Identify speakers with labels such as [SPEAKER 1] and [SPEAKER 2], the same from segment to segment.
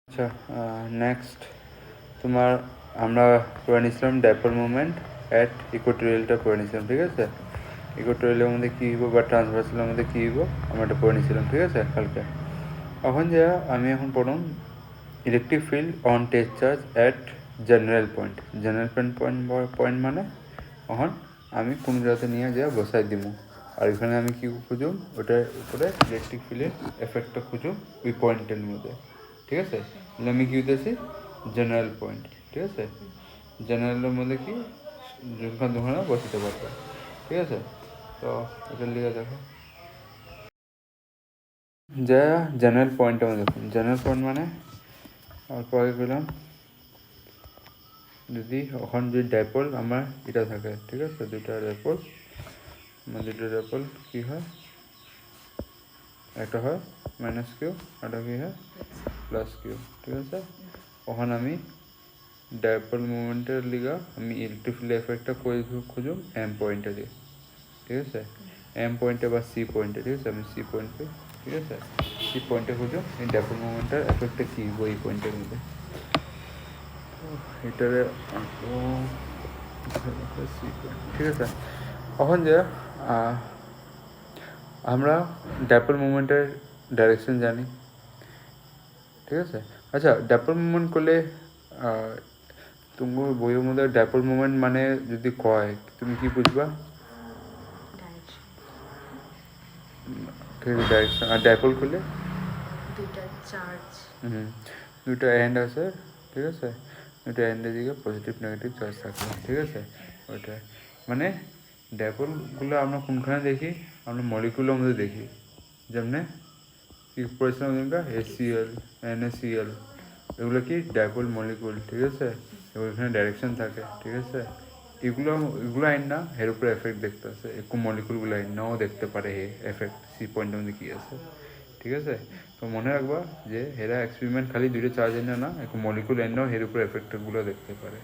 [SPEAKER 1] আচ্ছা, নেক্সট তোমার আমরা করে নিয়েছিলাম ডাইপোল মুভমেন্ট অ্যাট ইকুয়াটোরিয়ালটা করে নিয়েছিলাম, ঠিক আছে। ইকুয়াটোরিয়ালের মধ্যে কী হইব বা ট্রান্সভার্সালের মধ্যে কী হইব আমরা এটা করে নিয়েছিলাম, ঠিক আছে কালকে। এখন যা আমি এখন পড়ুন electric field on test charge at general point. General point মানে এখন আমি কোন জায়গাতে নিয়ে যা বসাই দিব, আর এখানে আমি কী খুঁজুম ওটার উপরে ইলেকট্রিক ফিল্ডের এফেক্টটা খুঁজুম ওই পয়েন্টের মধ্যে, ঠিক আছে। তাহলে আমি কী হইতেছি জেনারেল পয়েন্ট, ঠিক আছে। জেনারেলের মধ্যে কি যখন তখন বসাতে পারবো, ঠিক আছে। তো এটা লিখে দেখো যা জেনারেল পয়েন্ট আমরা দেখুন। জেনারেল পয়েন্ট মানে অল্প আগে পেলাম যদি ওখান যদি ডাইপোল আমার এটা থাকে, ঠিক আছে, দুইটা ডাইপোল আমার দুটো ডাইপোল কী হয়, একটা হয় মাইনাস কিউ, একটা কী হয় প্লাস কিউ, ঠিক আছে। ওখানে আমি ডাইপোল মুভমেন্টের লিগা আমি ইলেকট্রিক ফিল্ড এফেক্টটা করে খুঁজুম এম পয়েন্টে দিয়ে, ঠিক আছে। এম পয়েন্টে বা সি পয়েন্টে, ঠিক আছে, আমি সি পয়েন্টে, ঠিক আছে, সি পয়েন্টে খুঁজুম এই ডাইপোল মুভমেন্টের এফেক্টটা কী হইব এই পয়েন্টের মধ্যে। এটারে ঠিক আছে। এখন যে আমরা ডাইপোল মুভমেন্টের ডাইরেকশন জানি, ঠিক আছে। আচ্ছা, ডাইপোল মুভমেন্ট করলে তুমি বইয়ের মধ্যে ডাইপোল মুভমেন্ট মানে যদি কয় তুমি কি বুঝবা? ঠিক আছে, ডাইরেকশন। আর ডাইপোল করলে দুইটা এন্ড আছে, ঠিক আছে, দুইটা এন্ডের দিকে পজিটিভ নেগেটিভ চার্জ থাকবে, ঠিক আছে। ওইটা মানে ডাইপোলগুলো আমরা কোনখানে দেখি, আমরা মলিকুলের মধ্যে দেখি, যেমনি কি পড়েছিলাম যেমনটা HCl NaCl, এগুলো কি ডাইপোল মলিকুল, ঠিক আছে। এখানে ডাইরেকশন থাকে, ঠিক আছে। এগুলো আইন না এর উপরে এফেক্ট দেখতে আছে, একটু মলিকুলগুলো আইন নাও দেখতে পারে হে এফেক্ট সি পয়েন্টের মধ্যে কী আছে, ঠিক আছে। তো মনে রাখবা যে হেরা এক্সপেরিমেন্ট খালি দুইটা চার্জ এনে না, একটু মলিকুল এনেও এর উপরে এফেক্টগুলো দেখতে পারে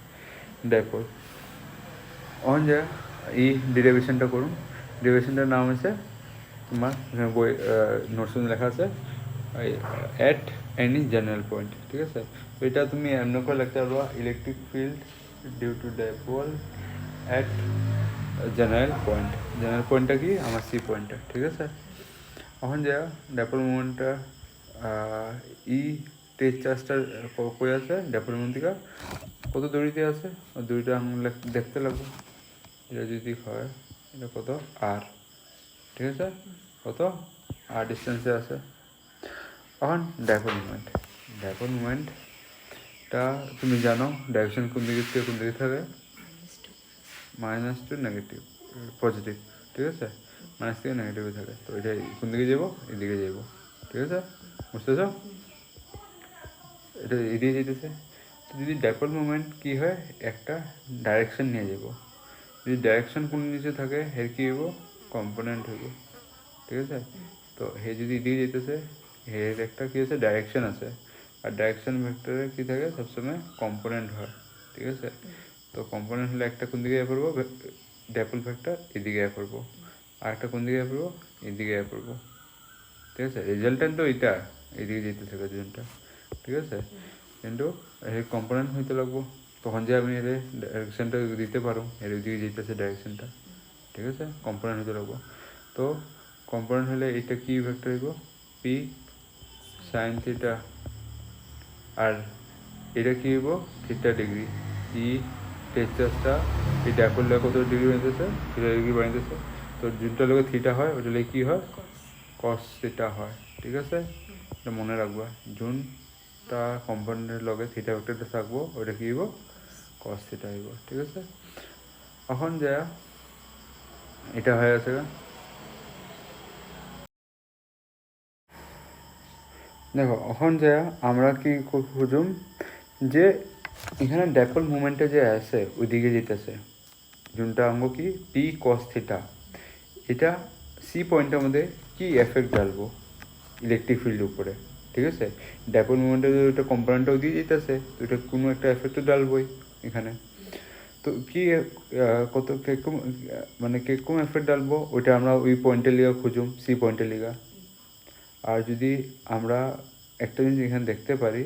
[SPEAKER 1] ডাইপোল। অন যা এই ডেরিভেশনটা করুন। ডেরিভেশনটার নাম আছে তোমার বই নোটস লেখা আছে অ্যাট এনি জেনারেল পয়েন্ট, ঠিক আছে। তো এটা তুমি এমন করে লিখতে পারবো electric field due to dipole at general point. General পয়েন্টটা কি আমার সি পয়েন্টটা, ঠিক আছে। এখন যা ডাইপোল মুভমেন্টটা ই টেস্ট চার্জটার কই আছে ডাইপোল মুভমেন্ট থেকে কত দড়িতে আছে, দুইটা আমি দেখতে লাগবো। এটা যদি হয় এটা কত আর, ঠিক আছে, কত আর ডিস্টেন্সে আছে। এখন ডাইপোল মুভমেন্টটা তুমি জানো ডাইরেকশন কোন দিকে থেকে কোন দিকে থাকে, মাইনাস টু নেগেটিভ পজিটিভ, ঠিক আছে, মাইনাস থেকে নেগেটিভে থাকে। তো এটা কোন দিকে যাবো, এদিকে যাবো, ঠিক আছে, বুঝতেছ। এটা এদিকে যেতেছে। তো যদি ডাইপোল মুভমেন্ট কী হয় একটা ডাইরেকশন নিয়ে যাব, যদি ডাইরেকশন কোন নিচে থাকে এর কী হইব কম্পোনেন্ট হইব, ঠিক আছে। তো হে যদি এদিকে যেতেছে এর একটা কী আছে ডাইরেকশন আছে, আর ডাইরেকশন ভেক্টরে কী থাকে সবসময় কম্পোনেন্ট হয়, ঠিক আছে। তো কম্পোনেন্ট হলে একটা কোন দিকে পড়বো ডাইপোল ভেক্টর এদিকে পড়বো, আর একটা কোন দিকে পড়বো এদিকে পড়বো, ঠিক আছে। রেজাল্টেন্ট তো এটা এদিকে যেতে থাকে দুজনটা, ঠিক আছে, কিন্তু এর কম্পোনেন্ট হইতে লাগবো, তখন যে আমি এর ডাইরেকশনটা দিতে পারো এর ওইদিকে যেতেছে ডাইরেকশনটা, ঠিক আছে, কম্পোনেন্ট হইতে লাগবো। তো কম্পোনেন্ট হলে এটা কি ভেক্টর হইব পি সাইন থিটা, আর এটা কী হইব থিটা ডিগ্রি। ই টেস্টাসটা এই ডাইপোলটা কত ডিগ্রি বানিয়েছে, থিটা ডিগ্রি বানিয়েছে। তো যোনটা লোকে থিটা হয় ওটা লোক কী হয় কস থিটা হয়, ঠিক আছে। এটা মনে রাখবা যোনটা কম্পোনেন্টের লগে থিটা ভেক্টরটা থাকবো ওটা কী হইব কস থিটা হইব, ঠিক আছে। এখন যা এটা হয়ে আছে দেখো, এখন যা আমরা কি খুঁজুম যে এখানে ডাইপোল মুভমেন্টে যে আছে ওইদিকে যেতেছে যোনটা আমরা কি পি কস থিটা, এটা সি পয়েন্টের মধ্যে কি এফেক্ট ডালবো ইলেকট্রিক ফিল্ডের উপরে, ঠিক আছে। ডাইপোল মুভমেন্টে যদি ওইটা কম্পোনেন্টটাও দিয়ে যেতেছে তো এটা কোনো একটা এফেক্টও ডালবই এখানে। তো কি কত কিরকম মানে কিরকম এফেক্ট ডালবো ওইটা আমরা ওই পয়েন্টের লিগা খুঁজুম সি পয়েন্টের লিগা। আর যদি আমরা একটা জিনিস এখানে দেখতে পারি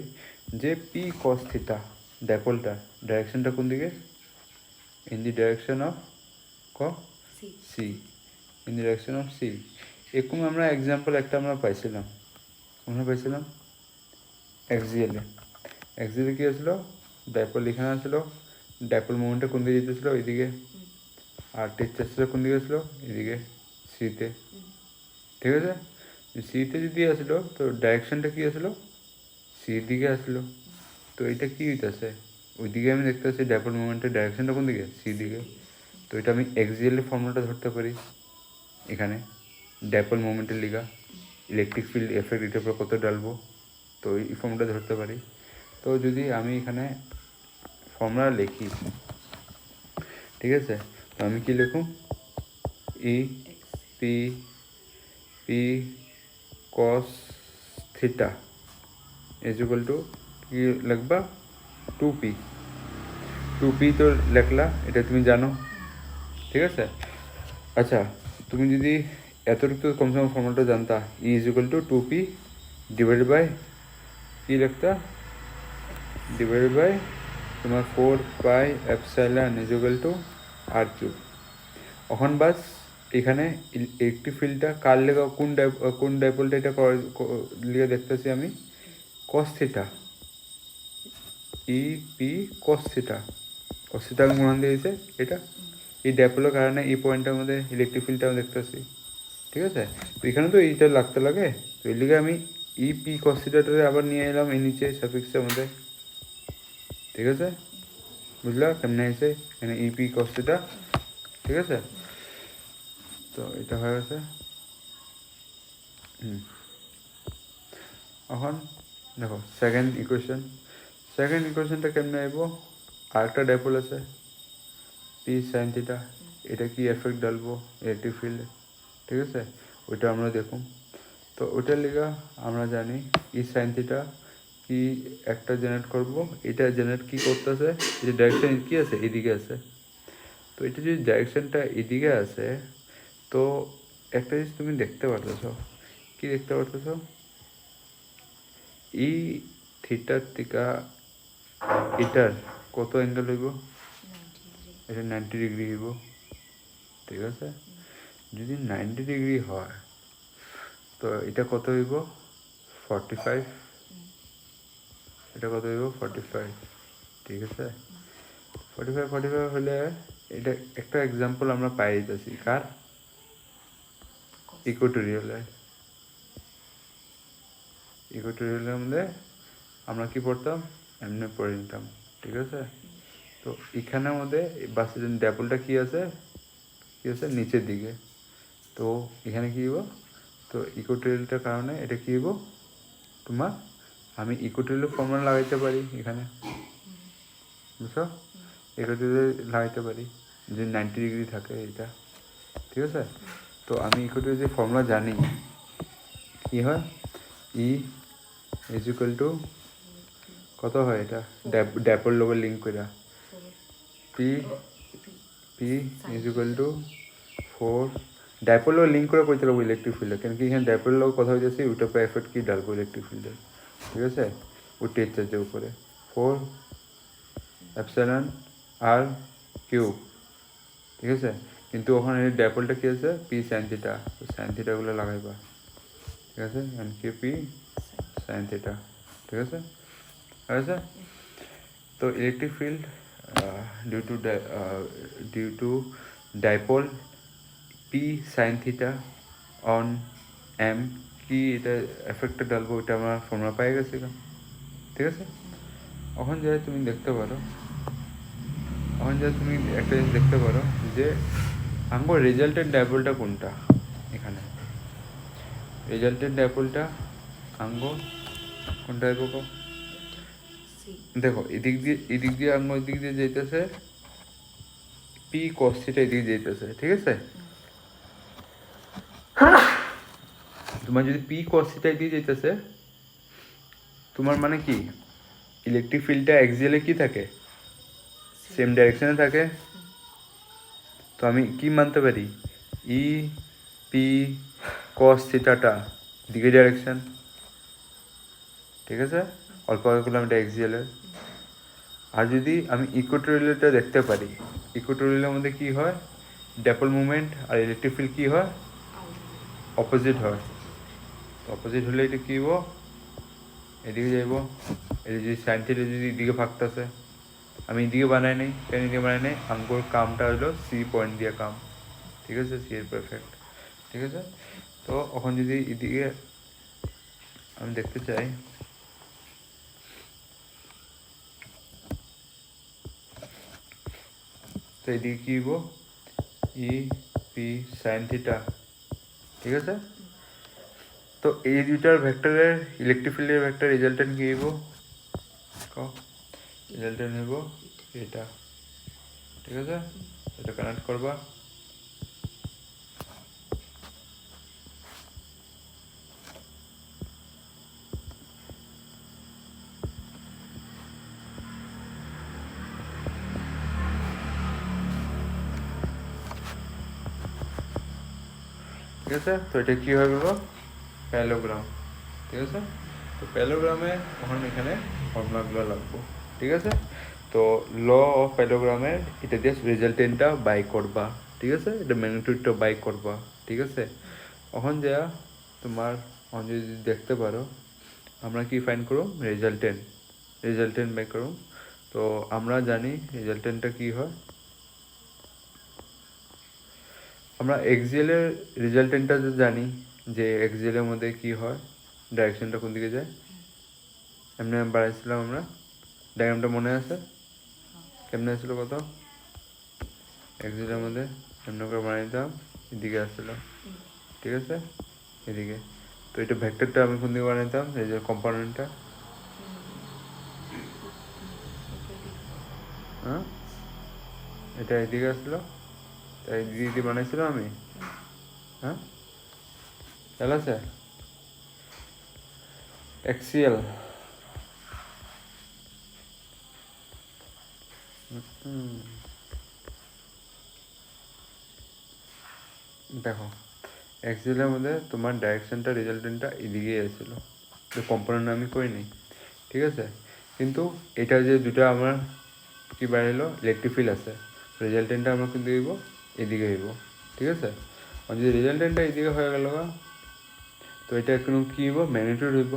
[SPEAKER 1] যে পি কস থিটা ডাইপোলটা ডাইরেকশনটা কোন দিকে, in the direction of C, in the direction of C. এরকম আমরা এক্সাম্পল একটা আমরা পাইছিলাম, এক্সিএলে কী আসলো, ডাইপোল এখানে আসলো, ডাইপোল মুভমেন্টটা কোন দিকে যেতেছিলো, এইদিকে, আর টেস্ট আসছিলো কোন দিকে আসলো, এদিকে সিতে। ঠিক আছে, সিতে যদি আসলো তো ডাইরেকশনটা কী আসলো, সির দিকে আসলো। তো এটা কী হইতেছে, ওইদিকে আমি দেখতে পাচ্ছি ডাইপোল মুভমেন্টের ডাইরেকশনটা কোন দিকে, সি দিকে। তো এটা আমি এক্সিএলের ফর্মুলাটা ধরতে পারি এখানে, ডাইপোল মুভমেন্টের লিগা ইলেকট্রিক ফিল্ড এফেক্ট এটার উপর কত ডালবো, তো এই ফর্মুলাটা ধরতে পারি। তো যদি আমি এখানে ফর্মুলা লিখি, ঠিক আছে, তো আমি কি লিখুন, E P P cos theta is equal two কি লিখবা, 2p তো লেখলা, এটা তুমি জানো। ঠিক আছে, আচ্ছা তুমি যদি এতটুকু কমসে কম ফর্মুলাটা জানতা, E is equal to 2p divided by কি লিখতা, ডিভাইডেড বাই তোমার 4 pi epsilon is equal to r3। এখন বাস এখানে ইলেকট্রিক ফিল্ডটা কার লেগা, কোন ডাইপোলটা এটা লিগে দেখতেছি আমি, cos theta, E P cos theta গুণন দিয়েছে এটা, এই ডাইপোলের কারণে এই পয়েন্টের মধ্যে ইলেকট্রিক ফিল্ডটা আমি দেখতেছি। ঠিক আছে, তো এখানে তো এইটা লাগতে লাগে, তো এর লিগে আমি ই পি কস থিটাটারে আবার নিয়ে এলাম এই নিচে সাফিক্সের মধ্যে। ঠিক আছে, বুঝলা কেমনে আছে এখানে ই পি কস থিটা। ঠিক আছে, তো এটা হয়ে গেছে। এখন দেখো সেকেন্ড ইকুয়েশনটা কেমনে আইব, আরেকটা ডাইপোল আছে পি সাইন থিটা, এটা কি এফেক্ট ডালবো ইলেকট্রিক ফিল্ডে। ঠিক আছে, ওইটা আমরা দেখুন। তো ওইটার লিগা আমরা জানি ই সাইন থিটা কি একটা জেনারেট করব, এটা জেনারেট কি করতেছে, যে ডাইরেকশন কি আছে এদিকে আছে, তো এটা যদি ডাইরেকশনটা এদিকে আছে, তো একটা জিনিস তুমি দেখতে পারতেছো, কি দেখতে পারতেছো, ই থিটার থেকে এটার কত অ্যাঙ্গেল হইব, এটা 90 ডিগ্রি হইব। ঠিক আছে, যদি 90 ডিগ্রি হয় তো এটা কত হইব 45, এটা কত হইব 45। ঠিক আছে, 45 হলে এটা একটা এক্সাম্পল আমরা পাই যেতেছি কার, ইকুয়েটোরিয়ালের মধ্যে আমরা কি পড়তাম, এমনি পড়ে নিতাম। ঠিক আছে, তো এখানের মধ্যে বাসের ডাইপোলটা কি আছে নিচের দিকে, তো এখানে কী হইব, তো ইকুয়েটোরিয়ালটার কারণে এটা কী হইব তোমার, আমি ইকুয়েটোরিয়াল ফর্মুলা লাগাইতে পারি এখানে, বুঝছো, ইকুয়েটোরিয়াল লাগাইতে পারি যদি 90 ডিগ্রি থাকে এটা। ঠিক আছে, তো আমি ইকুয়েটোরিয়াল যে ফর্মুলা জানি, কী হয়, ই ইজ ইকুয়াল টু কত হয়, এটা ডাইপোল লোকের লিঙ্ক করে P is equal two 4, dipole লোক লিঙ্ক করে কইতে লাগবো ইলেকট্রিক ফিল্ডে, কেন কি এখানে ডাইপোল লোক কথা হইতেছে ওইটার পর এফেক্ট কি ডালবো ইলেকট্রিক ফিল্ডে। ঠিক আছে, ওই টেস্ট চার্জের উপরে 4 এপসাইলন আর কিউব। ঠিক আছে, কিন্তু ওখানে ডাইপোলটা কি আছে পি সাইন থিটা, তো সাইন থিটাগুলো লাগাইবা। ঠিক আছে, এন কে পি সাইন থিটা। ঠিক আছে, আছে। তো electric field due to dipole P sine theta on এম কি এটা এফেক্টটা ডালবো, ওইটা আমরা ফর্মুলা পাই গেছিলাম। ঠিক আছে, এখন যাই তুমি দেখতে পারো, একটা জিনিস দেখতে পারো যে আমার রেজাল্টেড ডাইপোলটা কোনটা, এখানে রেজাল্টেড ডাইপোলটা আঙ্গো কোনটা আইব, দেখো এদিক দিয়ে আঙ্গো এদিক দিয়ে যাইতেছে, পি কস থিটা এদিকে যাইতেছে। ঠিক আছে, তোমার যদি পি কস থিটা এদিকে যাইতেছে, তোমার মানে কি ইলেকট্রিক ফিল্ডটা এক্সিয়ালে কি থাকে, সেম ডাইরেকশনে থাকে। তো আমি কি মানতে পারি, ই পি কস থিটাটা দিকে ডাইরেকশন। ঠিক আছে, অল্প আগে করলাম এটা এক্সিএলের। আর যদি আমি ইকুয়েটোরিয়ালটা দেখতে পারি, ইকুয়েটোরিয়ালের মধ্যে কী হয়, ড্যাপল মুভমেন্ট আর ইলেকট্রিক ফিল্ড কী হয়, অপোজিট হয়। অপোজিট হলে এটা কী হবো, এদিকে যাইব। এটা যদি সাইন থিটা যদি এদিকে ভাগতেছে, আমি এদিকে বানাই নেই, কেন এদিকে বানাই নেই, আঙ্গুর কামটা হলো সি পয়েন্ট দিয়ে কাম, ঠিক আছে, সি এর পারফেক্ট, ঠিক আছে। তো এখন যদি এদিকে আমি দেখতে চাই, তো এদিকে কী হবো, ই পি সাইন থিটা, ঠিক আছে। তো এই দুইটার ভেক্টরের ইলেকট্রিক ফিল্ডের ভেক্টর রেজাল্টেন্ট কী হইব, রেজাল্টেন্ট হইব এটা, ঠিক আছে। এটা কানেক্ট করবা, ঠিক আছে। তো এটা কী হয়ে গেল, প্যালোগ্রাম, ঠিক আছে। তো প্যালোগ্রামে এখন এখানে ফর্মুলাগুলো লাগবো, ঠিক আছে। তো ল অফ প্যালোগ্রামের এটা দিয়ে রেজাল্টেন্টটা বাই করবা, ঠিক আছে, এটা ম্যাগনিটিউডটা বাই করবা, ঠিক আছে। এখন যা তোমার যদি দেখতে পারো, আমরা কি ফাইন্ড করুম, রেজাল্টেন্ট বাই করুম। তো আমরা জানি রেজাল্টেন্টটা কি হয়, আমরা এক্সিএলের রেজাল্টেন্টটা জানি যে এক্সিএলের মধ্যে কি হয়, ডাইরেকশনটা কোন দিকে যায়, এমনি বাড়াইছিলাম আমরা, ডায়াগ্রামটা মনে আছে কেমনে আসছিলো, কত এক্সিলের মধ্যে এমনি করে বানিয়ে দিতাম, এদিকে আসছিলো, ঠিক আছে, এদিকে। তো এটা ভেক্টরটা আমি কোন দিকে বানাইতাম, এই যে কম্পোনেন্টটা, হ্যাঁ এটা এদিকে আসলো, তাই দিদি বানাইছিলাম আমি, হ্যাঁ খেয়াল আছে, এক্সিএল, দেখো এক্সিএলের মধ্যে তোমার ডাইরেকশনটা রেজাল্টেন্টটা এদিকেই আসছিলো, তো কম্পোনেন্ট আমি করিনি, ঠিক আছে। কিন্তু এটা যে দুটো আমার কি বাড়িলো, ইলেকট্রিক ফিল্ড আছে, রেজাল্টেন্টটা আমরা কিন্তু দিব এদিকে হইব, ঠিক আছে। আর যদি রেজাল্টেন্টটা এদিকে হয়ে গেল, তো এটা কোনো কী হইব, ম্যাগনিটিউড হইব,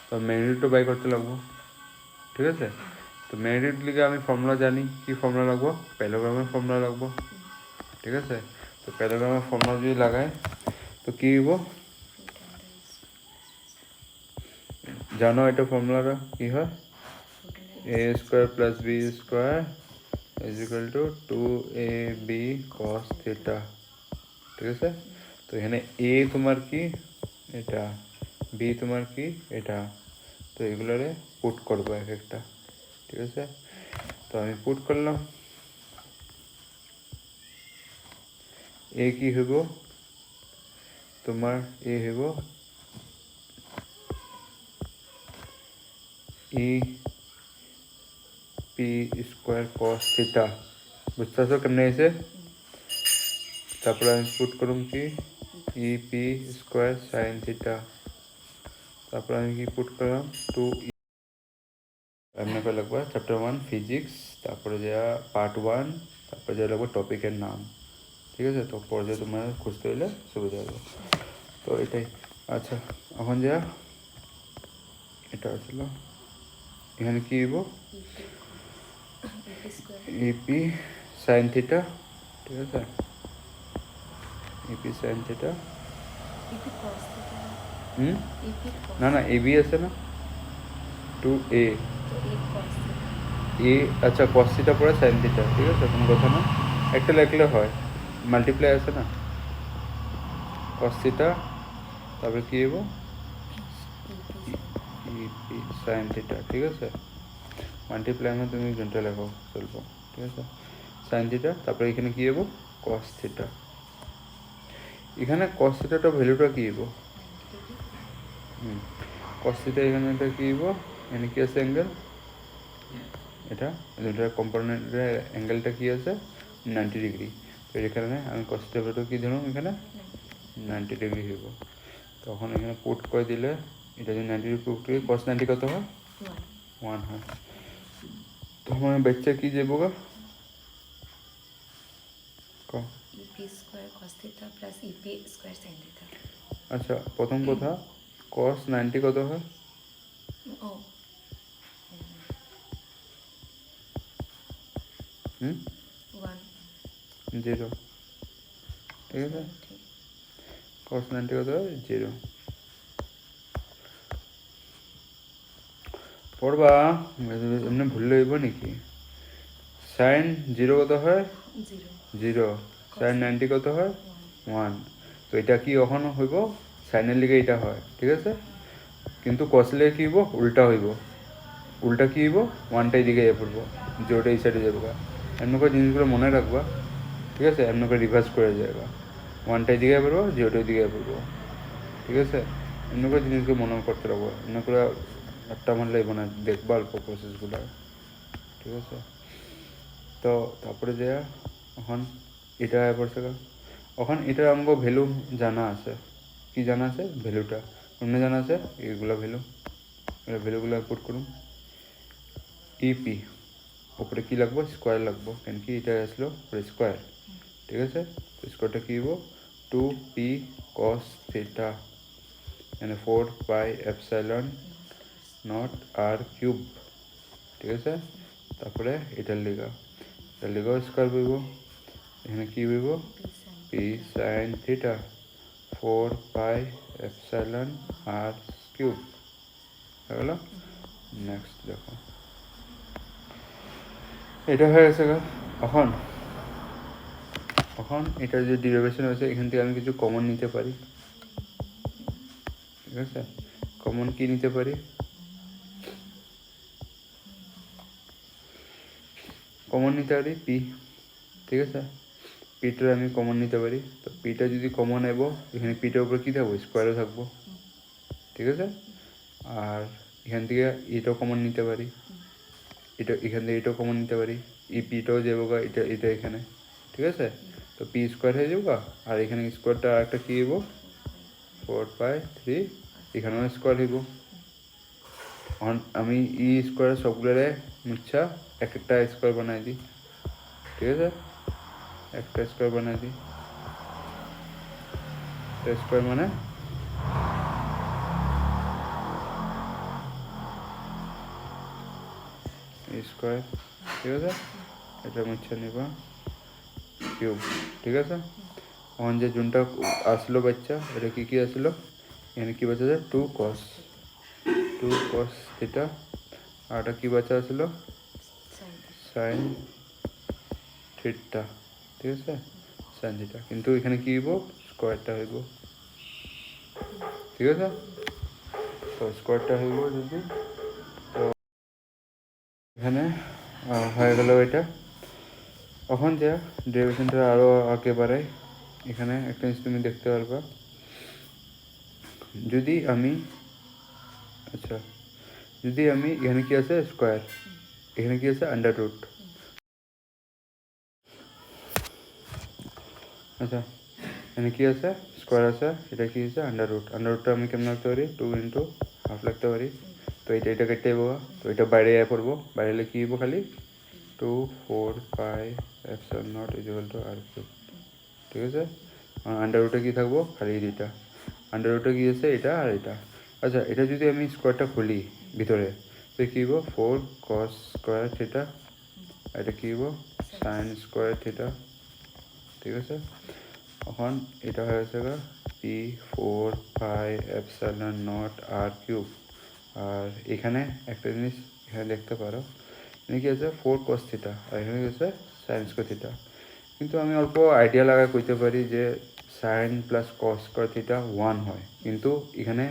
[SPEAKER 1] তো ম্যাগনিটিউডটা বাই করতে লাগবো, ঠিক আছে। তো ম্যাগনিটিউড লিগে আমি ফর্মুলা জানি, কি ফর্মুলা লাগবো, প্যালোগ্রামের ফর্মুলা লাগবো, ঠিক আছে। তো প্যালোগ্রামের ফর্মুলা যদি লাগাই তো কী হইব, জানো এটা ফর্মুলাটা কী হয়, A square plus B square is equal to 2ab cos theta, ঠিক আছে। তো এখানে এ তোমার কি এটা, বি তোমার কি এটা, তো এগুলোরে পুট করবো এক একটা, ঠিক আছে। তো আমি পুট করলাম, এ কি হইব তোমার, এ হইব E P square cos theta, বুঝতে পারছো কেমনে এসে। তারপরে আমি পুট করুম কি, E P square sine theta, তারপরে আমি কি পুট করলাম 2 এমনি করে লাগবে চ্যাপ্টার 1 ফিজিক্স, তারপরে যা পার্ট 1, তারপরে যা লাগবে টপিকের নাম, ঠিক আছে। তো পর্যায়ে তোমার খুঁজতে হলে সুবিধা হবে, তো এটাই। আচ্ছা এখন যা এটা আসল, এখানে কি হইব, ইপি সাইন থিটা, ঠিক আছে, ইপি সাইন থিটা, না না এবি আছে না, 2a এ, আচ্ছা কস থিটা পরে সাইন থিটা, ঠিক আছে, কোনো কথা না, একটা লিখলে হয়, মাল্টিপ্লাই আছে না, কস থিটা, তারপরে কী হবো, ইপি সাইন থিটা, ঠিক আছে। মাল্টিপ্লাই में তুমি ঘন্টা লেখো চলবো, ঠিক আছে, সাইন থিটা, তারপরে এখানে কী হবো, কস থিটা, এখানে কস থিটাটা ভ্যালুটা কী হবো, কস থিটা এখানে এটা কী হবো, এখানে কী আছে অ্যাঙ্গেল, এটা দুটার কম্পোনেন্টের অ্যাঙ্গেলটা কী আছে 90 ডিগ্রি, তো এখানে আমি কস থিটা ভ্যালুটা কী ধরুন, এখানে 90 ডিগ্রি হইব, তখন এখানে পুট করে দিলে এটা যদি 90 ডিগ্রি পুট করি, কস 90 কত হয় 1 হয়। তো আমার বাচ্চা কি যাবো গা
[SPEAKER 2] EP square cos theta plus EP square sin theta.
[SPEAKER 1] আচ্ছা, প্রথম কথা cos 90 কত হয়?
[SPEAKER 2] Oh. 1.
[SPEAKER 1] 0, ঠিক আছে। cos 90 কত হয়? 0। পড়বা এমনি ভুল লইব নাকি? sin 0 কত হয়? 0। sin 90 কত হয়? 1। তো এটা কি কখনো হইব? সাইনের লিগে এটা হয়, ঠিক আছে। কিন্তু কসলে কি হইব? উল্টা হইব। উল্টা কি হইব? 1টা এদিকে যাই পড়বো, 0টা এই সাইডে যাবো। এমন করে জিনিসগুলো মনে রাখবা, ঠিক আছে। এমন করে রিভার্স করে যাবা, 1টা এদিকে পড়বো, 0টা এদিকে পড়বো, ঠিক আছে। এমন করে জিনিসগুলো মনে করতে রাখবো। এমন করে একটা আমার লাগবে না, দেখবা অল্প প্রসেসগুলো, ঠিক আছে। তো তারপরে যে এখন এটা পড়ছে এখন এটা আমাকে ভ্যালু জানা আছে। কি জানা আছে? ভ্যালুটা অন্য জানা আছে। এইগুলো ভ্যালু, ভ্যালুগুলো পুট করুন। ইপি উপরে কি লাগবো? স্কোয়ার লাগবো, কেন কি এটা আসলো স্কোয়ার, ঠিক আছে। স্কোয়ারটা কি হবো? 2p cos theta মানে 4 pi epsilon naught r cube, ঠিক আছে। তারপরে এটার লিগা স্কোয়ার বইব, এখানে কি বইব? p sin theta 4 pi epsilon r cube হয়ে গেল। নেক্সট দেখো, এটা হয়ে গেছে গা। এখন এটা যে ডেরিভেশন হয়েছে, এখান থেকে আমি কিছু কমন নিতে পারি, ঠিক আছে। কমন কি নিতে পারি? কমন নিতে পারি পি, ঠিক আছে। পিটা আমি কমন নিতে পারি। তো পিটা যদি কমন নেব, এখানে পিটার উপরে কী থাকবো? স্কোয়ারও থাকবো, ঠিক আছে। আর এখান থেকে এটাও কমন নিতে পারি, এখান থেকে এটাও কমন নিতে পারি। এই পিটাও যাবো গা, এটা এখানে, ঠিক আছে। তো পি স্কোয়ার হয়ে যাবো গা। আর এখানে স্কোয়ারটা একটা কী হইব? 4/3। এখানেও স্কোয়ার হইব। আমি ই স্কোয়ার সবগুলোরে মুচ্ছা একটা স্কোয়ার বানাই দিই, ঠিক আছে। একটা স্কোয়ার বানাই দিই। স্কোয়ার মানে স্কোয়ার, ঠিক আছে। এটা মুছে নিবা কিউব, ঠিক আছে। এখন যে জুনটা আসলো বাচ্চা, এটা কি আসলো? এখানে কি বাচ্চা আছে? 2 cos থিটা। আর এটা কি বাচ্চা আসলো? সাইন থিটা, ঠিক আছে। সাইন থিটা, কিন্তু এখানে কি হইব? স্কোয়ারটা হইব, ঠিক আছে। তো স্কোয়ারটা হইব যদি, তো এখানে হয়ে গেল এটা। এখন যা ডেরিভেশনটা আরও আগে বাড়াই, এখানে একটা জিনিস তুমি দেখতে পারবা। যদি আমি এখানে কি আছে? স্কোয়ার, এখানে কি আছে? Under root. আচ্ছা, এখানে কি আছে? স্কোয়ার আছে, এটা কি আছে? আন্ডার রুটটা আমি কেমন রাখতে পারি? 2 × হাফ রাখতে পারি। তো এটা কেটে যাবো, তো এটা বাইরে পড়বো। বাইরে এলে কী হইব? খালি 2 4 pi epsilon naught r cube, ঠিক আছে। আন্ডার রুটে কী থাকবো? খালি দুইটা আন্ডার রুটে কী আছে? এটা আর এটা। আচ্ছা, এটা যদি আমি স্কোয়ারটা খুলি ভিতরে, তো কী হইব? 4 cos স্কোয়ার থিটা, এটা কী হইব? সাইন স্কোয়ার থিটা, ঠিক আছে। এখন এটা হয়ে গেছে গা p4 pi epsilon naught r cube. আর এখানে একটা জিনিস এখানে দেখতে পারো, এখানে কি আছে? 4 cos থিটা, আর এখানে কি আছে? Sine square theta. কিন্তু আমি অল্প আইডিয়া লাগা কইতে পারি যে sine plus cos square theta 1 হয়, কিন্তু এখানে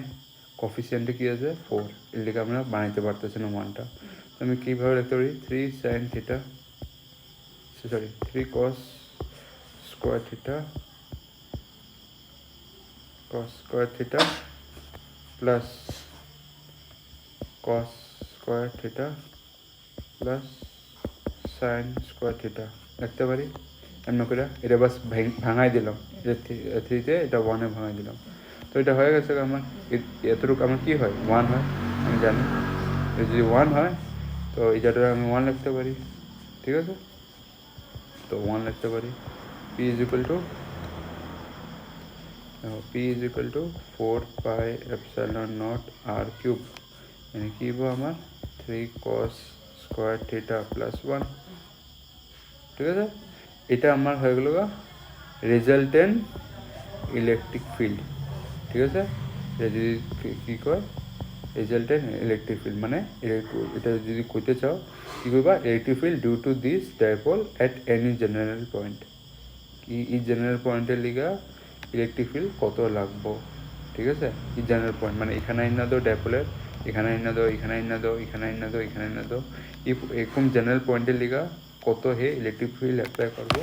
[SPEAKER 1] কফিসিয়েন্টে কী আছে? 4, এর লিগে আমরা বানাইতে পারতেছি না 1টা। তো আমি কীভাবে লিখতে পারি? 3 cos square theta plus cos square theta plus sign square theta লিখতে পারি। এমন করে এটা বাস ভাঙাই দিলাম, এটা 3তে, এটা 1-এ ভাঙাই দিলাম। তো এটা হয়ে গেছে আমার। এতটুকু আমার কী হয়? 1 হয়, আমি জানি। যদি 1 হয় তো এইটাটা আমি 1 লিখতে পারি, ঠিক আছে? তো 1 লিখতে পারি। p is equal to four pi epsilon naught r cube, মানে কি হবো আমার 3 cos স্কোয়ার থিটা প্লাস 1, ঠিক আছে? এটা আমার হয়ে গেল রেজাল্টেন্ট ইলেকট্রিক ফিল্ড, ঠিক আছে? এটা যদি কী কয় রেজাল্টেন্ট ইলেকট্রিক ফিল্ড, মানে এটা যদি কইতে চাও কী করবা, electric field due to this dipole at any general point, কি এই জেনারেল পয়েন্টের লিগা ইলেকট্রিক ফিল্ড কত লাগবো, ঠিক আছে? এই জেনারেল পয়েন্ট মানে এখানে আইনা দাও ডাইপোলের, এখানে আইনা দাও, এখানে আইনা দাও, এখানে আইনা দাও, এখানে আইনা দাও, এরকম জেনারেল পয়েন্টের লিগা কত হে ইলেকট্রিক ফিল্ড অ্যাপ্লাই করবো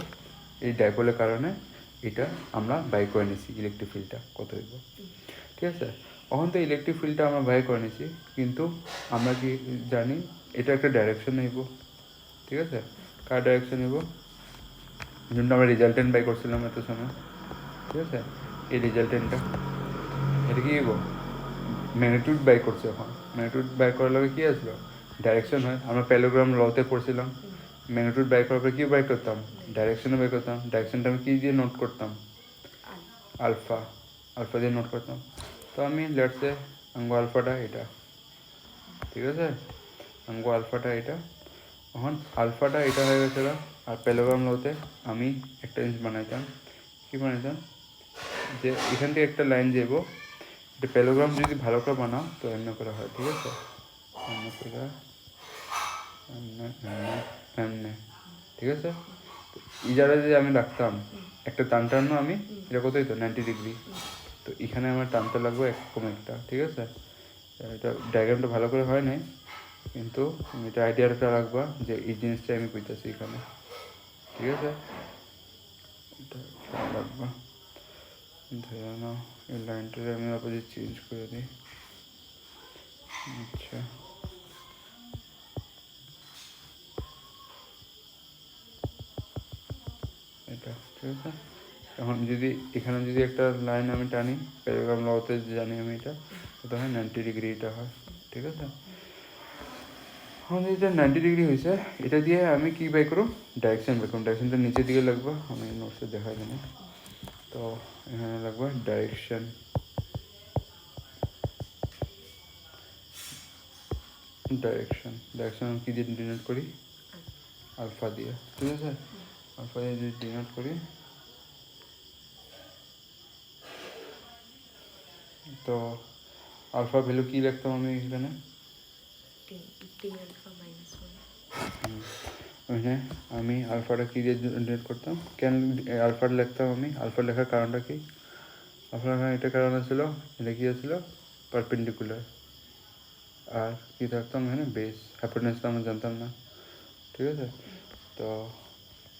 [SPEAKER 1] এই ডাইপোলের কারণে, এটা আমরা বাই করে নিছি ইলেকট্রিক ফিল্ডটা কত হইব, ঠিক আছে? এখন তো ইলেকট্রিক ফিল্ডটা আমরা বাই করে নিছি, কিন্তু আমরা কি জানি এটা একটা ডাইরেকশন নেব, ঠিক আছে? কার ডাইরেকশন নেব? যেটা আমরা রেজাল্টেন্ট বাই করছিলাম এত সময়, ঠিক আছে? এই রেজাল্টেন্টটা এটা কি হইব? ম্যাগনিটিউড বাই করছে, এখন ম্যাগনিটিউড বাই করার লগে কী আসলো? ডাইরেকশন হয়। আমরা প্যালোগ্রাম লতে পড়ছিলাম, ম্যাগনিটিউড বাই করার পর কী বাই করতাম? ডাইরেকশনে বাই করতাম। ডাইরেকশনটা আমি কী দিয়ে নোট করতাম? আলফা, আলফা দিয়ে নোট করতাম। তো আমি লেটসে আঙ্গো আলফাটা এটা, ঠিক আছে? আঙ্গো আলফাটা এটা, এখন আলফাটা এটা হয়ে গেছিল। আর প্যালোগ্রাম লতে আমি একটা জিনিস বানাইতাম, কী বানাইতাম, যে এখান থেকে একটা লাইন যাবো, এটা প্যালোগ্রাম যদি ভালো করে বানাও তো এমনি করে হয়, ঠিক আছে? এমনি করে এমনি এমনি, ঠিক আছে? এই জায়গায় যদি আমি রাখতাম একটা টান টানো, আমি এটা কত হইতো 90 ডিগ্রি, তো এখানে আমার টানতে লাগবে এরকম একটা, ঠিক আছে? এটা ডায়াগ্রামটা ভালো করে হয় নাই, কিন্তু এটা আইডিয়াটা রাখবা যে এই জিনিসটা আমি কইতাছি এখানে, ঠিক আছে? এটা খেয়াল রাখবা। ধরে নাও এই লাইনটারে আমি অপোজিট চেঞ্জ করে দিই, আচ্ছা এটা, ঠিক আছে? এখন যদি এখানে যদি একটা লাইন আমি টানি, প্যারাগ্রাম লতে জানি আমি এটা, এটা হয় 90 ডিগ্রি, এটা হয়, ঠিক আছে? এখন এটা 90 ডিগ্রি হয়েছে, এটা দিয়ে আমি কি বাই করব? ডাইরেকশন বাই করব। ডাইরেকশনটা নিচের দিকে লাগবে, আমি নোটসে দেখা জানি, তো এখানে লাগবে ডাইরেকশন, ডাইরেকশন আমি কী দিয়ে ডিনোট করি? আলফা দিয়ে, ঠিক আছে? আলফা দিয়ে যদি ডিনোট করি, তো আলফা ভ্যালু কী লিখতাম আমি এখানে? ওইখানে আমি আলফাটা কী দিয়ে ডিনোট করতাম? কেন আলফাটা লিখতাম আমি? আলফা লেখার কারণটা কি? আলফা লেখার এটা কারণ ছিল, এটা কী ছিল? পারপেন্ডিকুলার। আর কী থাকতাম এখানে? বেস। হ্যাপিনেস তো আমরা জানতাম না, ঠিক আছে? তো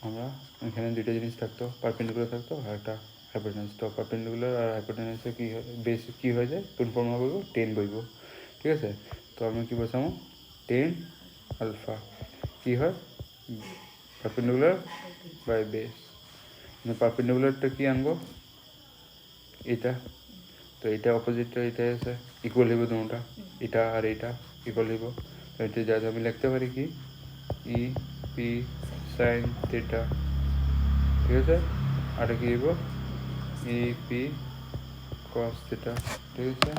[SPEAKER 1] আমরা এখানে দুইটা জিনিস থাকতো, পারপেন্ডিকুলার থাকতো আর একটা হাইপোটেনাস। তো পারপেন্ডিকুলার আর হাইপোটেনাসে কী হয়, বেস কী হয়ে যায়? কোন ফর্মুলা বলবো? 10 বলব, ঠিক আছে? তো আমি কী বলছিলাম? 10 আলফা কী হয়? Perpendicular by base. পারপেন্ডিকুলারটা কী আনবো? এটা, তো এটা অপোজিটটা এটা আছে, ইকুয়াল হইব দুটা, এটা আর এটা ইকুয়াল হইব। তো এটা যা আমি লিখতে পারি কি ই পি সাইন থিটা, ঠিক আছে? আর কি হইব ই পি কস থিটা, ঠিক আছে?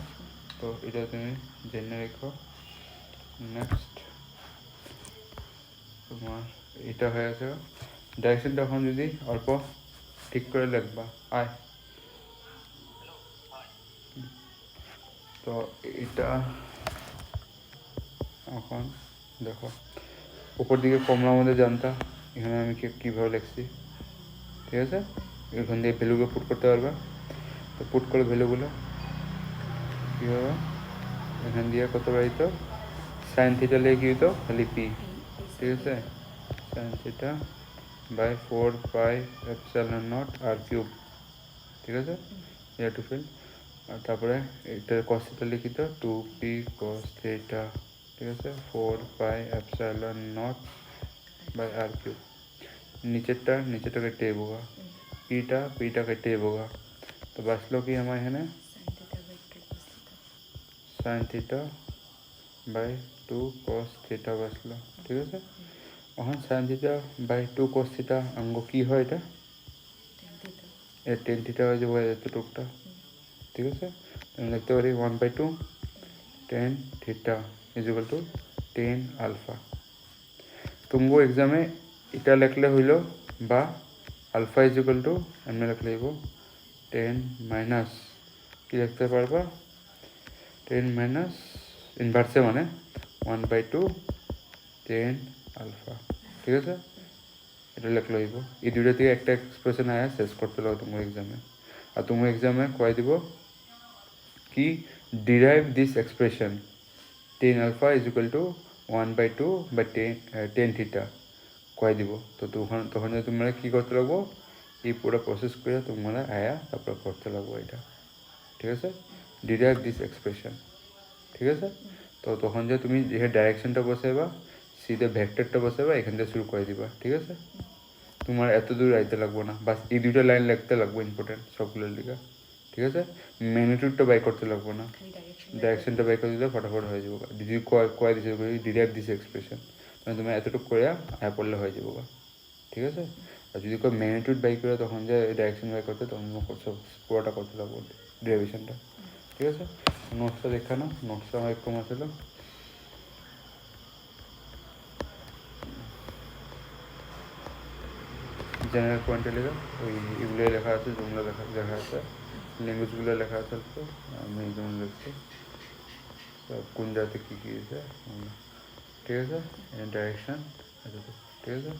[SPEAKER 1] তো এটা তুমি জেনে রেখো। নেক্সট তোমার এটা হয়ে গেছে। ডাইরেকশনটা এখন যদি অল্প ঠিক করে লিখবা, আয় তো এটা এখন দেখো উপর দিকে কমলার মধ্যে জানতা, এখানে আমি কীভাবে লিখছি, ঠিক আছে? এখান দিয়ে ভ্যালুগুলো পুট করতে পারবা, তো পুট করে ভ্যালুগুলো কীভাবে এখান দিয়ে কত বাড়িত সাইন থিটা লিখে কী হইতো খালি পি, ঠিক আছে? Sine theta by 4 pi epsilon naught r cube, ঠিক আছে? এটা টু ফিল। আর তারপরে এটা কস থিটা লিখিত 2p cos থিটা, ঠিক আছে? 4 pi epsilon naught by r cube. নিচেরটা কেটে যাবোগা, পিটা কেটে যাবোগা, তো বাঁচলো কি আমার এখানে sine theta by 2 2 cos theta বসলো, ঠিক আছে। এখন sine theta by 2 cos theta অঙ্গ কি হয় এটা?
[SPEAKER 2] Tan theta.
[SPEAKER 1] এ টেন থিটা হয়ে যাবো এতটুকটা, ঠিক আছে। আমি লিখতে পারি 1/2 tan theta is equal to tan alpha. তুমগো এক্সামে এটা লিখলে হইল বা আলফা ইজ ইকুয়াল টু এমনি লিখলে হইব টেন মাইনাস কি লিখতে পারবা, টেন মাইনাস ইনভার্সে মানে 1/2 টেন আলফা, ঠিক আছে। এটা লিখলে হইব। এই দুইটা থেকে একটা এক্সপ্রেশন আয়া শেষ করতে লাগবে তোমার এক্সামে। আর তোমার এক্সামে কয়ে দিব কি derive this expression tan alpha is equal to 1/2 বা টেন থিটা কয়ে দিব। তো তখন তোমরা কী করতে লাগবো, এই পুরো প্রসেস করে তোমরা আয়া তারপর করতে লাগবো এটা, ঠিক আছে। ডিরাইভ দিস এক্সপ্রেশন, ঠিক আছে। তো তখন যে তুমি যে ডাইরেকশনটা বসাইবা সিধে ভেক্টরটা বসাইবা এখান থেকে শুরু করে দিবা, ঠিক আছে। তোমার এত দূর আইতে লাগবো না, বাস এই দুটো লাইন লিখতে লাগবো ইম্পর্টেন্ট সবগুলোর লিগা, ঠিক আছে। ম্যাগনিটিউডটা বাই করতে লাগবো না,
[SPEAKER 2] খালি ডাইরেকশন।
[SPEAKER 1] ডাইরেকশনটা বাই করে দিলে ফটাফট হয়ে যাবো। যদি কয় দিছে ডিরাইভ দিছে এক্সপ্রেশন মানে তুমি এতটুকু করে আয়া পড়লে হয়ে যাবো, ঠিক আছে। আর যদি কেউ ম্যাগনিটিউড বাই করে তখন যে ডাইরেকশন বাই করতে তখন পুরোটা করতে লাগবো ডেরিভেশনটা, ঠিক আছে। নোটসটা দেখা না, নোটসটা আমার একটু ছিল জেনারেল পয়েন্টে লেখা ওই এগুলোই লেখা আছে, যেগুলো লেখা আছে ল্যাঙ্গুয়েজগুলো লেখা আছে অল্প, আমি যেমন লিখছি কোন জায়গাতে কী কী আছে, ঠিক আছে। ডাইরেকশন ঠিক আছে।